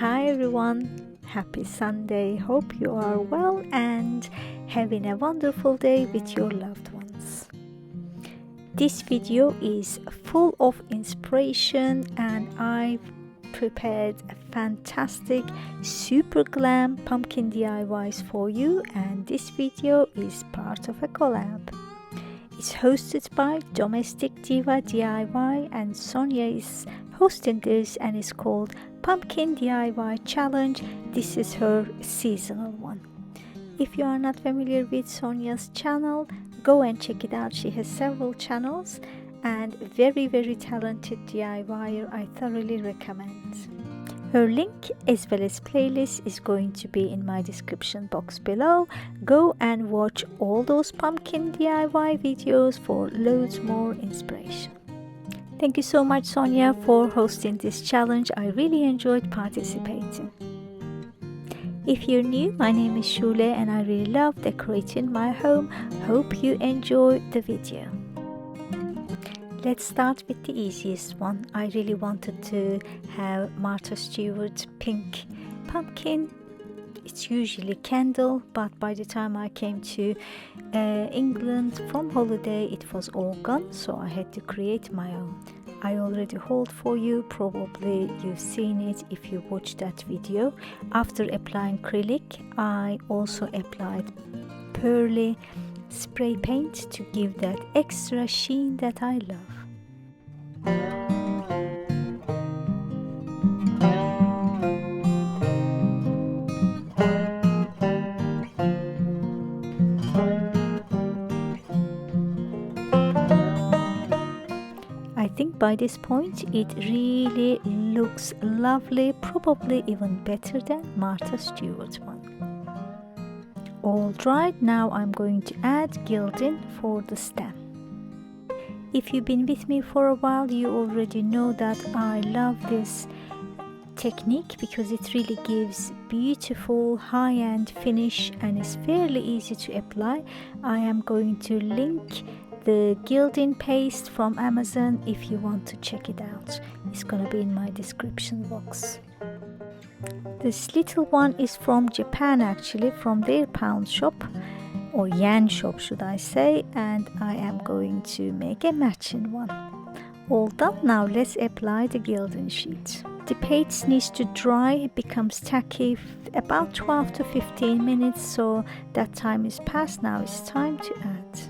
Hi everyone, happy Sunday. Hope you are well and having a wonderful day with your loved ones. This video is full of inspiration and I've prepared a fantastic super glam pumpkin DIYs for you, and this video is part of a collab. It's hosted by Domestic Diva DIY and Sonia is hosting this, and it's called Pumpkin DIY Challenge. This is her seasonal one. If you are not familiar with Sonia's channel, go and check it out. She has several channels and very talented DIYer. I thoroughly recommend. Her link as well as playlist is going to be in my description box below. Go and watch all those pumpkin DIY videos for loads more inspiration. Thank you so much, Sonia, for hosting this challenge. I really enjoyed participating. If you're new, my name is Shule and I really love decorating my home. Hope you enjoy the video. Let's start with the easiest one. I really wanted to have Martha Stewart pink pumpkin. It's usually candle, but by the time I came to England from holiday, it was all gone, so I had to create my own. I already hauled for you, probably you've seen it if you watched that video. After applying acrylic, I also applied pearly spray paint to give that extra sheen that I love. I think by this point it really looks lovely, probably even better than Martha Stewart one. All dried, now I'm going to add gilding for the stem. If you've been with me for a while, you already know that I love this technique because it really gives beautiful high-end finish and is fairly easy to apply. I am going to link the gilding paste from Amazon if you want to check it out. It's gonna be in my description box. This little one is from Japan, actually, from their pound shop, or yen shop should I say, and I am going to make a matching one. All done. Now let's apply the gilding sheet. The paste needs to dry. It becomes tacky about 12 to 15 minutes, so that time is past. Now it's time to add.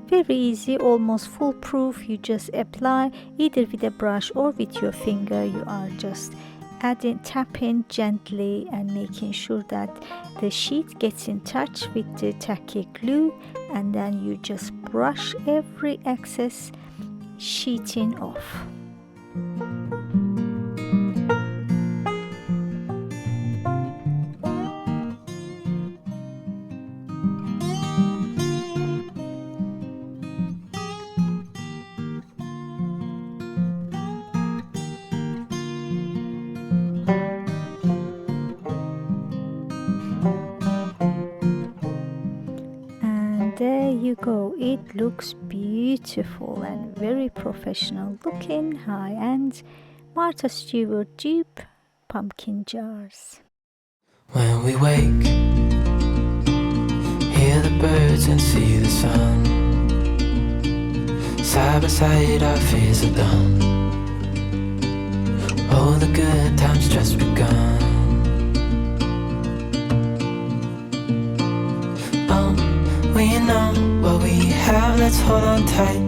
Very easy, almost foolproof. You just apply either with a brush or with your finger. You are just tapping gently and making sure that the sheet gets in touch with the tacky glue, and then you just brush every excess sheeting off. There you go. It looks beautiful and very professional looking, high-end Martha Stewart dupe pumpkin jars. When we wake, hear the birds and see the sun. Side by side our fears are done. All the good times just begun. We know what we have, let's hold on tight.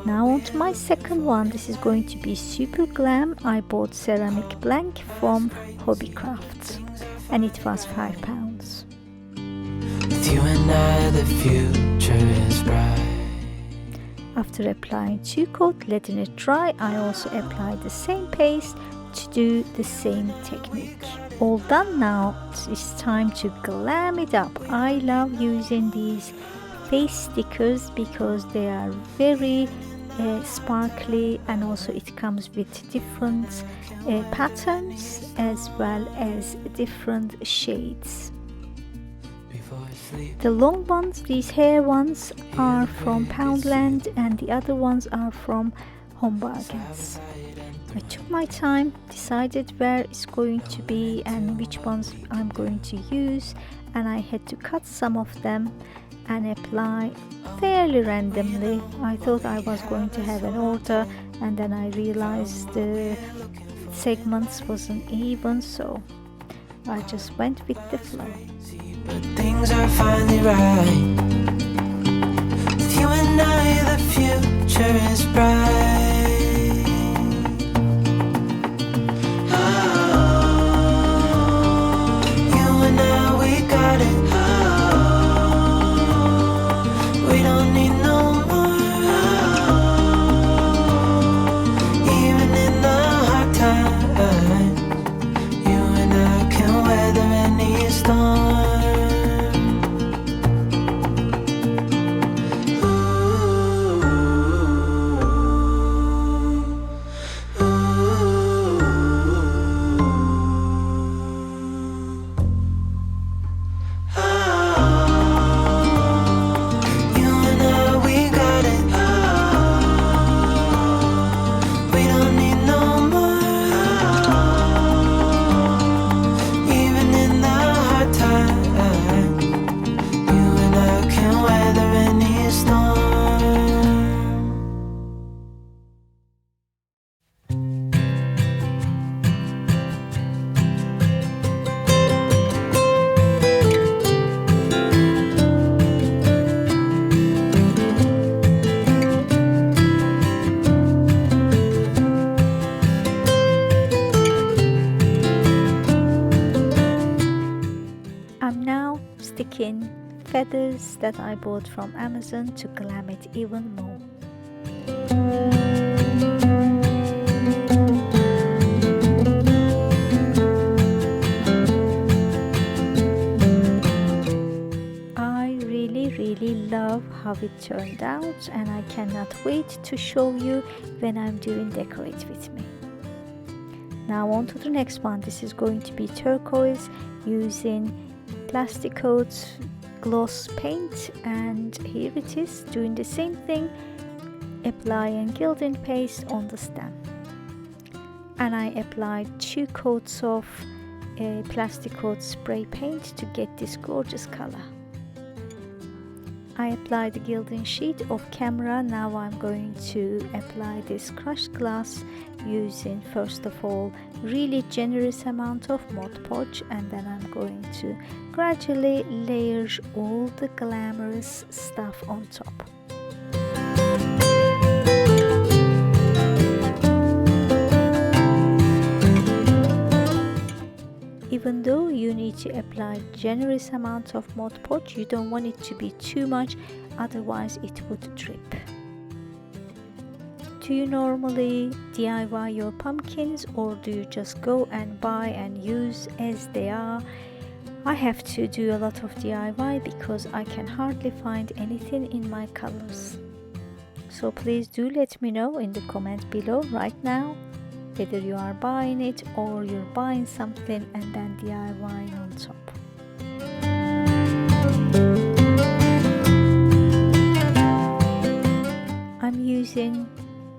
Now on to my second one. This is going to be super glam. I bought ceramic blank from Hobbycraft and it was £5. With you and I, the future is bright. After applying 2 coats, letting it dry, I also applied the same paste to do the same technique. All done. Now it's time to glam it up. I love using these face stickers because they are very sparkly, and also it comes with different patterns as well as different shades. The long ones, these hair ones, are from Poundland, and the other ones are from Home Bargains. I took my time, decided where it's going to be and which ones I'm going to use, and I had to cut some of them and apply fairly randomly. I thought I was going to have an order, and then I realized the segments wasn't even, so I just went with the flow. But things are finally right. With you and I, the future is bright. You and I, we got it. We don't need no more. Even in the hard times, you and I can weather any storm. I'm now sticking feathers that I bought from Amazon to glam it even more. I really love how it turned out, and I cannot wait to show you when I'm doing Decorate With Me. Now on to the next one. This is going to be turquoise using plastic coats gloss paint, and here it is doing the same thing, applying gilding paste on the stem, and I applied 2 coats of plastic coat spray paint to get this gorgeous color. I applied the gilding sheet off camera. Now I'm going to apply this crushed glass using, first of all, really generous amount of Mod Podge, and then I'm going to gradually layer all the glamorous stuff on top. Even though you need to apply generous amounts of Mod Podge, you don't want it to be too much, otherwise it would drip. Do you normally DIY your pumpkins, or do you just go and buy and use as they are? I have to do a lot of DIY because I can hardly find anything in my colors. So please do let me know in the comment below right now whether you are buying it or you're buying something and then DIYing on top. I'm using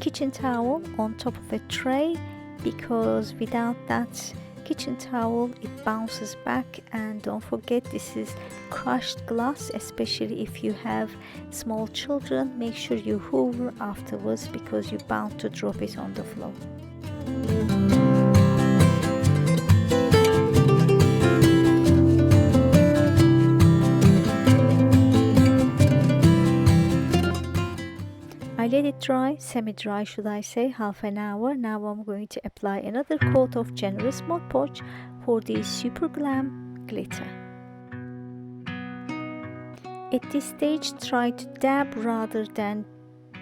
kitchen towel on top of a tray because without that kitchen towel it bounces back, and don't forget this is crushed glass, especially if you have small children. Make sure you hoover afterwards because you're bound to drop it on the floor. I let it dry, semi-dry should I say, half an hour. Now I'm going to apply another coat of generous Mod Podge for the Super Glam glitter. At this stage, try to dab rather than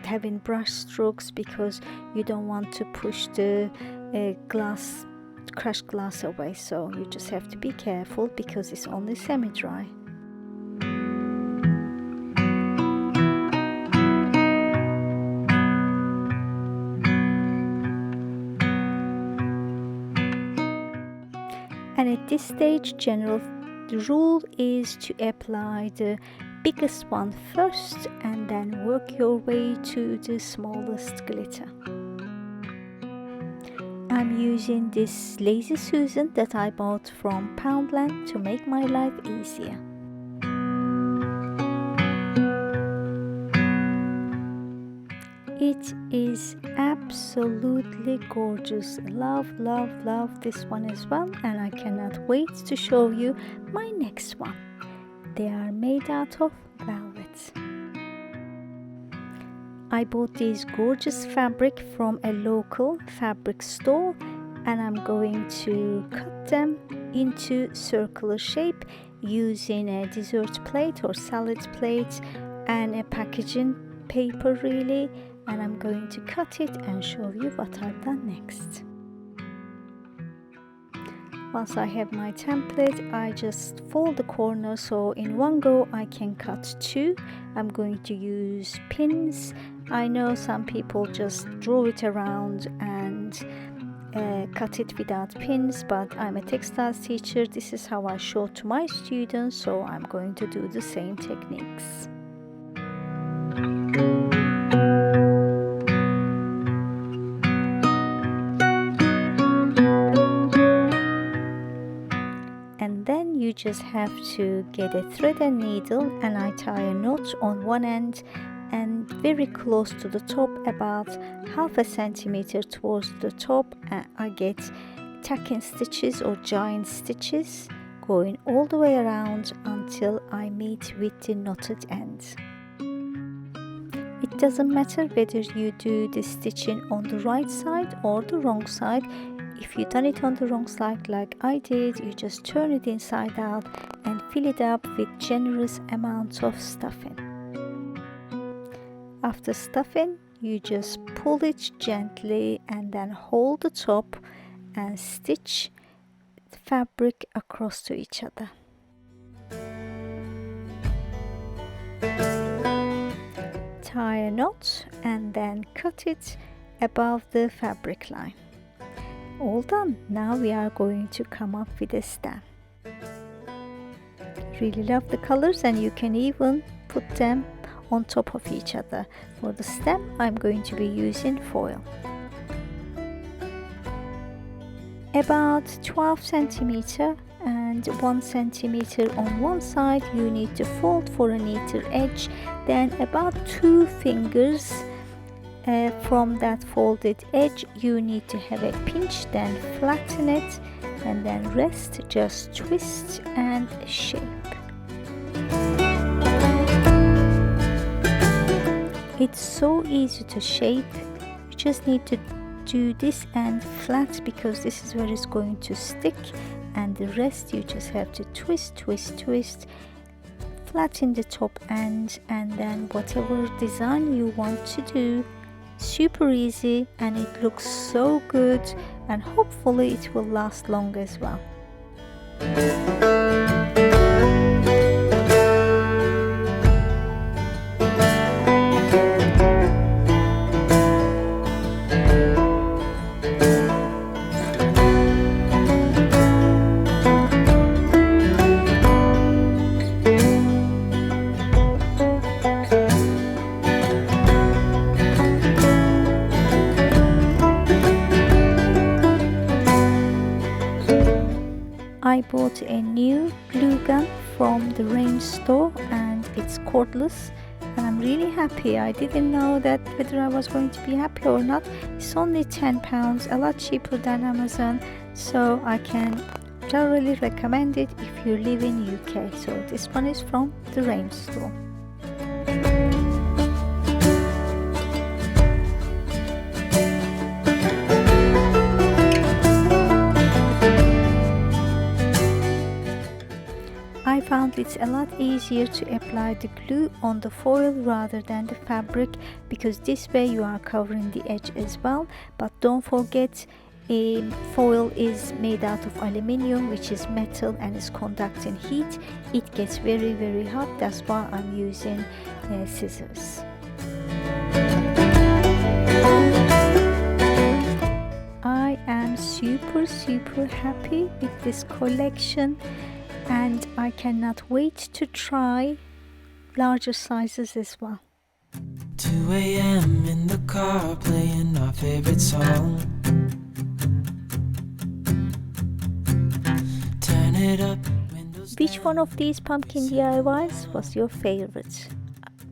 having brush strokes because you don't want to push the crushed glass away, so you just have to be careful because it's only semi-dry. And at this stage, general The rule is to apply the biggest one first and then work your way to the smallest glitter. I'm using this Lazy Susan that I bought from Poundland to make my life easier. It is absolutely gorgeous. Love, love, love this one as well, and I cannot wait to show you my next one. They are made out of velvet. I bought these gorgeous fabric from a local fabric store, and I'm going to cut them into circular shape using a dessert plate or salad plate and a packaging paper really, and I'm going to cut it and show you what I've done next. Once I have my template, I just fold the corner so in one go I can cut two. I'm going to use pins. I know some people just draw it around and cut it without pins, but I'm a textiles teacher. This is how I show to my students, so I'm going to do the same techniques. And then you just have to get a thread and needle, and I tie a knot on one end and very close to the top, about half a centimeter towards the top, I get tacking stitches or giant stitches going all the way around until I meet with the knotted end. It doesn't matter whether you do the stitching on the right side or the wrong side. If you've done it on the wrong side like I did, you just turn it inside out and fill it up with generous amounts of stuffing. After stuffing, you just pull it gently and then hold the top and stitch the fabric across to each other. Tie a knot and then cut it above the fabric line. All done. Now we are going to come up with a stem. Really love the colors, and you can even put them on top of each other. For the stem, I'm going to be using foil. About 12 centimeter and 1 centimeter on one side you need to fold for a neater edge, then about 2 fingers from that folded edge you need to have a pinch, then flatten it and then rest, just twist and shape. It's so easy to shape. You just need to do this end flat because this is where it's going to stick, and the rest you just have to twist, twist, twist, flatten the top end, and then whatever design you want to do. Super easy, and it looks so good, and hopefully it will last long as well. I bought a new glue gun from the range store, and it's cordless, and I'm really happy. I didn't know that whether I was going to be happy or not. It's only £10, a lot cheaper than Amazon, so I can thoroughly recommend it if you live in UK. So this one is from the range store. I found it's a lot easier to apply the glue on the foil rather than the fabric, because this way you are covering the edge as well. But don't forget, foil is made out of aluminium, which is metal and is conducting heat. It gets very, very hot. That's why I'm using scissors. I am super happy with this collection. and I cannot wait to try larger sizes as well. 2 a.m. in the car playing our favorite song. Turn it up. Which one of these pumpkin DIYs was your favorite?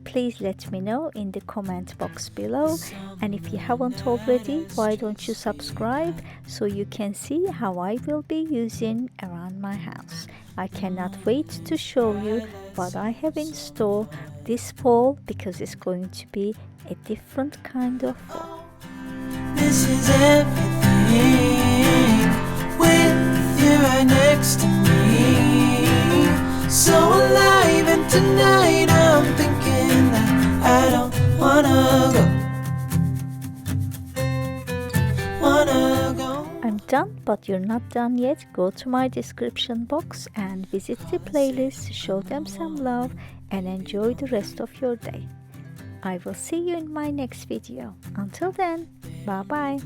Please let me know in the comment box below, and if you haven't already, why don't you subscribe so you can see how I will be using around my house. I cannot wait to show you what I have in store this fall, because it's going to be a different kind of fall. This is everything with you right next to me. So alive, and tonight I'm thinking that I don't wanna go. I'm done, but you're not done yet. Go to my description box and visit the playlist, show them some love, and enjoy the rest of your day. I will see you in my next video. Until then, bye bye.